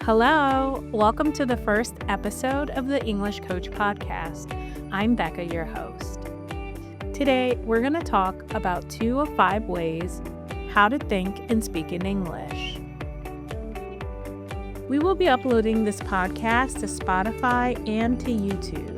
Hello! Welcome to the first episode of the English Coach Podcast. I'm Becca, your host. Today, we're going to talk about 2 of 5 ways how to think and speak in English. We will be uploading this podcast to Spotify and to YouTube.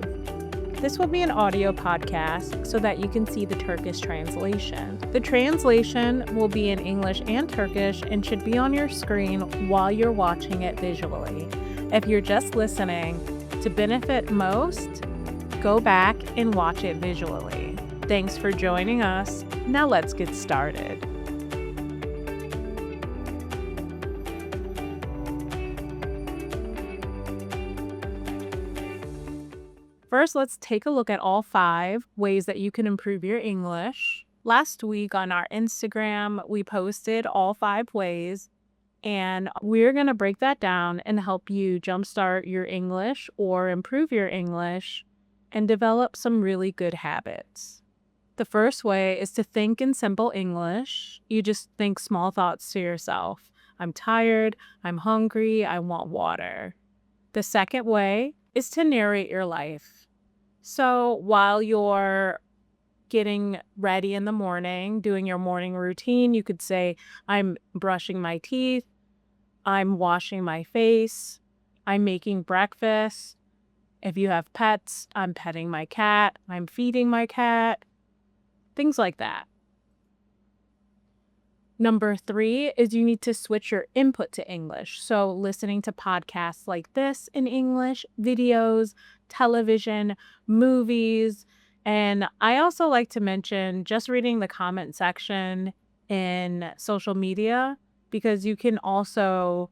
This will be an audio podcast so that you can see the Turkish translation. The translation will be in English and Turkish and should be on your screen while you're watching it visually. If you're just listening, to benefit most, go back and watch it visually. Thanks for joining us. Now let's get started. First, let's take a look at all 5 ways that you can improve your English. Last week on our Instagram, we posted all 5 ways, and we're going to break that down and help you jumpstart your English or improve your English and develop some really good habits. The first way is to think in simple English. You just think small thoughts to yourself. I'm tired, I'm hungry, I want water. The second way is to narrate your life. So while you're getting ready in the morning, doing your morning routine, you could say, I'm brushing my teeth, I'm washing my face, I'm making breakfast. If you have pets, I'm petting my cat, I'm feeding my cat, things like that. Number 3 is you need to switch your input to English. So listening to podcasts like this in English, videos, television, movies. And I also like to mention just reading the comment section in social media, because you can also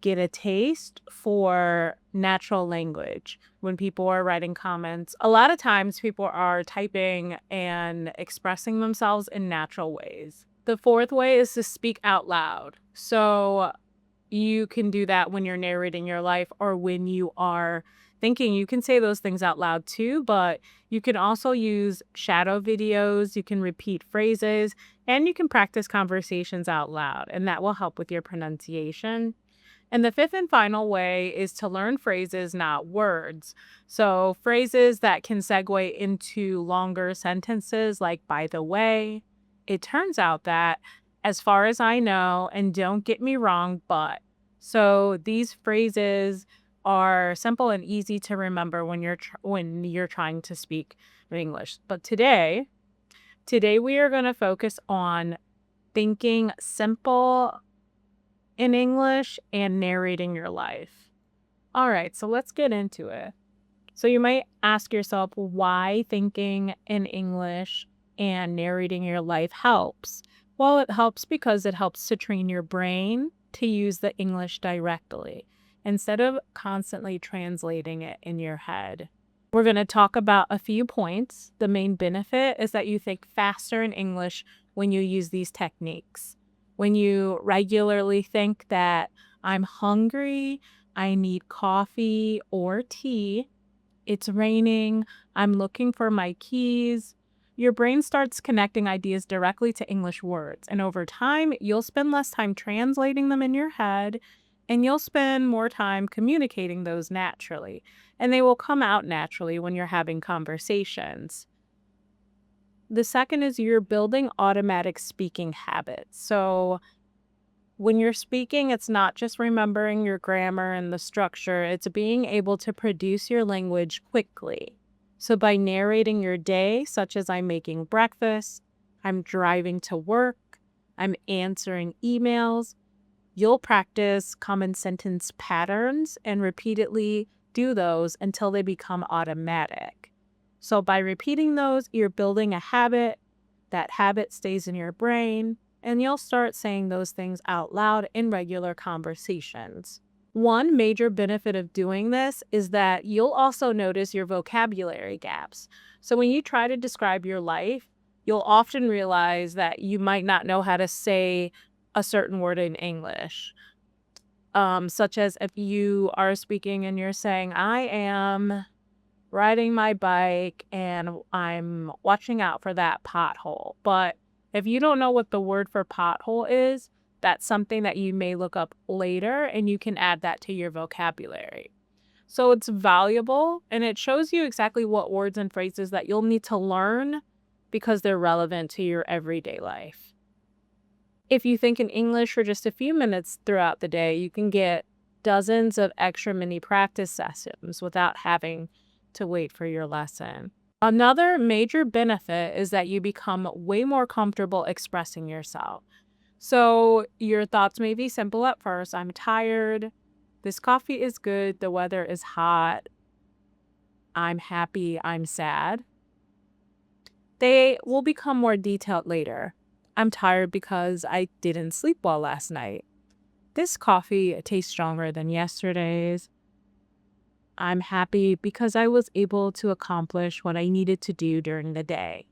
get a taste for natural language when people are writing comments. A lot of times people are typing and expressing themselves in natural ways. The fourth way is to speak out loud. So you can do that when you're narrating your life or when you are thinking. You can say those things out loud too, but you can also use shadow videos, you can repeat phrases, and you can practice conversations out loud, and that will help with your pronunciation. And the fifth and final way is to learn phrases, not words. So phrases that can segue into longer sentences like, by the way. It turns out that, as far as I know, and don't get me wrong, but, so these phrases are simple and easy to remember when you're trying to speak English. But today we are going to focus on thinking simple in English and narrating your life. All right, so let's get into it. So you might ask yourself why thinking in English and narrating your life helps. Well, it helps because it helps to train your brain to use the English directly instead of constantly translating it in your head. We're going to talk about a few points. The main benefit is that you think faster in English when you use these techniques. When you regularly think that I'm hungry, I need coffee or tea, it's raining, I'm looking for my keys, your brain starts connecting ideas directly to English words. And over time, you'll spend less time translating them in your head, and you'll spend more time communicating those naturally. And they will come out naturally when you're having conversations. The second is you're building automatic speaking habits. So when you're speaking, it's not just remembering your grammar and the structure, it's being able to produce your language quickly. So by narrating your day, such as I'm making breakfast, I'm driving to work, I'm answering emails, you'll practice common sentence patterns and repeatedly do those until they become automatic. So by repeating those, you're building a habit. That habit stays in your brain, and you'll start saying those things out loud in regular conversations. One major benefit of doing this is that you'll also notice your vocabulary gaps. So when you try to describe your life, you'll often realize that you might not know how to say a certain word in English. Such as if you are speaking and you're saying, I am riding my bike and I'm watching out for that pothole. But if you don't know what the word for pothole is, That's something that you may look up later and you can add that to your vocabulary. So it's valuable and it shows you exactly what words and phrases that you'll need to learn because they're relevant to your everyday life. If you think in English for just a few minutes throughout the day, you can get dozens of extra mini practice sessions without having to wait for your lesson. Another major benefit is that you become way more comfortable expressing yourself. So your thoughts may be simple at first. I'm tired. This coffee is good. The weather is hot. I'm happy. I'm sad. They will become more detailed later. I'm tired because I didn't sleep well last night. This coffee tastes stronger than yesterday's. I'm happy because I was able to accomplish what I needed to do during the day.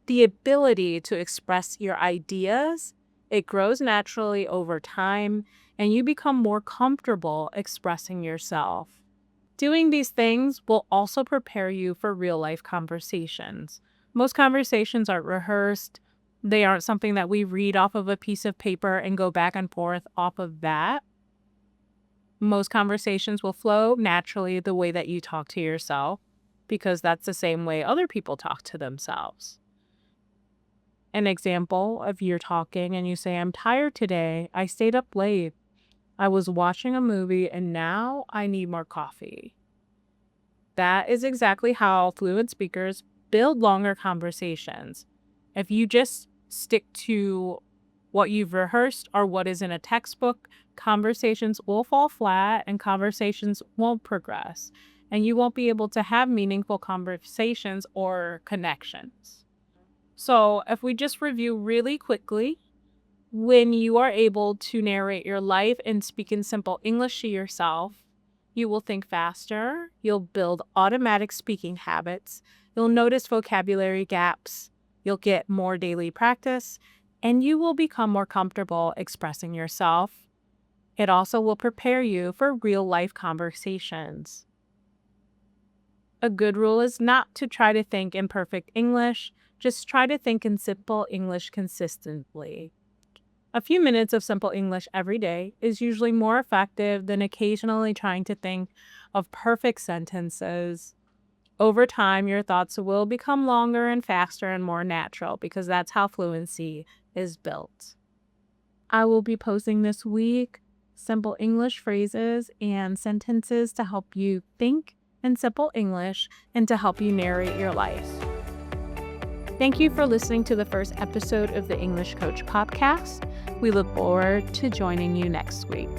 The ability to express your ideas, it grows naturally over time, and you become more comfortable expressing yourself. Doing these things will also prepare you for real-life conversations. Most conversations aren't rehearsed. They aren't something that we read off of a piece of paper and go back and forth off of that. Most conversations will flow naturally the way that you talk to yourself, because that's the same way other people talk to themselves. An example of you're talking and you say, I'm tired today. I stayed up late. I was watching a movie and now I need more coffee. That is exactly how fluent speakers build longer conversations. If you just stick to what you've rehearsed or what is in a textbook, conversations will fall flat and conversations won't progress. And you won't be able to have meaningful conversations or connections. So if we just review really quickly, when you are able to narrate your life and speak in simple English to yourself, you will think faster, you'll build automatic speaking habits, you'll notice vocabulary gaps, you'll get more daily practice, and you will become more comfortable expressing yourself. It also will prepare you for real-life conversations. A good rule is not to try to think in perfect English, just try to think in simple English consistently. A few minutes of simple English every day is usually more effective than occasionally trying to think of perfect sentences. Over time, your thoughts will become longer and faster and more natural because that's how fluency is built. I will be posting this week simple English phrases and sentences to help you think in simple English and to help you narrate your life. Thank you for listening to the first episode of the English Coach podcast. We look forward to joining you next week.